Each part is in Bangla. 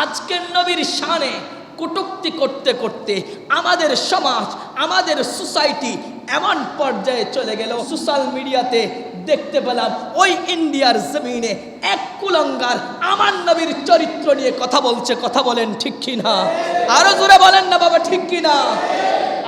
আজকের নবীর শানে কটূক্তি করতে করতে আমাদের সমাজ, আমাদের সোসাইটি এমন পর্যায়ে চলে গেল, সোশ্যাল মিডিয়াতে দেখতে পেলাম ওই ইন্ডিয়ার জমিনে এক কুলঙ্গার আমার নবীর চরিত্র নিয়ে কথা বলছে। কথা বলেন ঠিক কিনা? আরো জোরে বলেন না বাবা, ঠিক কিনা?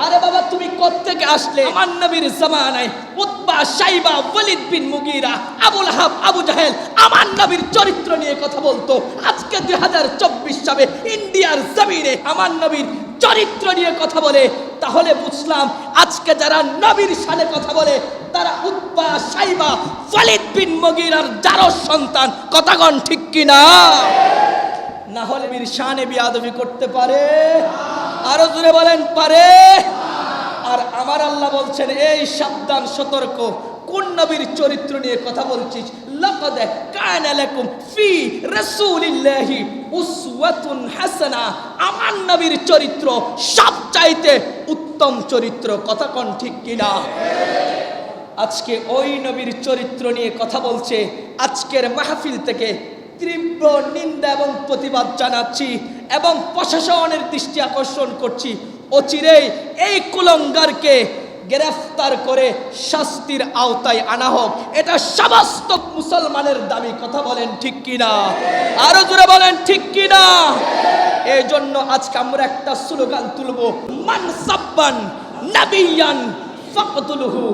আরে বাবা, তুমি কোত্থেকে আসলে? আমার নবীর জামানায় উতবা, শাইবা, ওয়ালিদ বিন মুগীরা, আবু লাহাব, আবু জাহেল আমার নবীর চরিত্র নিয়ে কথা বলতো। আজকে 2024 সালে ইন্ডিয়ার জমিনে আমার নবীর চরিত্র নিয়ে কথা বলে। তাহলে বুঝলাম আজকে যারা নবীর শানে কথা বলে তারা উতবা, শাইবা, ওয়ালিদ বিন মুগীরার জারজ সন্তান। কথাগণ ঠিক কিনা? না হলে নবীর শানে বিয়াদবি করতে পারে? আরো জোরে বলেন, পারে? আর আমার আল্লাহ বলছেন, এই সাবধান, সতর্ক, কোন নবীর চরিত্র নিয়ে কথা বলছিস? লাকাদ কানা লাকুম ফি রাসূলিল্লাহি উসওয়াতুন হাসানা। আমার নবীর চরিত্র সবচাইতে উত্তম চরিত্র। কথা কোন ঠিক কিনা? আজকে ওই নবীর চরিত্র নিয়ে কথা বলছে। আজকের মাহফিল থেকে তীব্র নিন্দা এবং প্রতিবাদ জানাচ্ছি এবং প্রশাসনের দৃষ্টি আকর্ষণ করছি, অচিরেই এই কুলঙ্গারকে গ্রেফতার করে শাস্তির আওতায় আনা হোক। এটা সমস্ত মুসলমানের দাবি। কথা বলেন ঠিক কিনা? আরো জোরে বলেন ঠিক কিনা? এই জন্য আজকে আমরা একটা স্লোগান তুলব, মান সাব্বান নাবিয়ান ফাকতুলহু।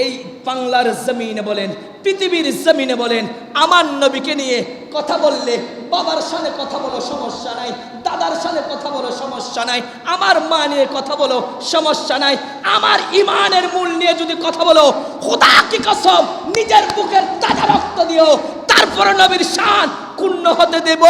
এই বাংলার জমিনে বলেন, পৃথিবীর জমিনে বলেন, আমার নবীকে নিয়ে কথা বললে বাবার সাথে কথা বলো, সমস্যা নাই। দাদার সাথে কথা বলো, সমস্যা নাই। আমার মা নিয়ে কথা বলো, সমস্যা নাই। আমার ইমানের মূল নিয়ে যদি কথা বলো, খোদা কি কসম, নিজের বুকের তাজা রক্ত দিও, তারপরে নবীর শান ক্ষুণ্ণ হতে দেব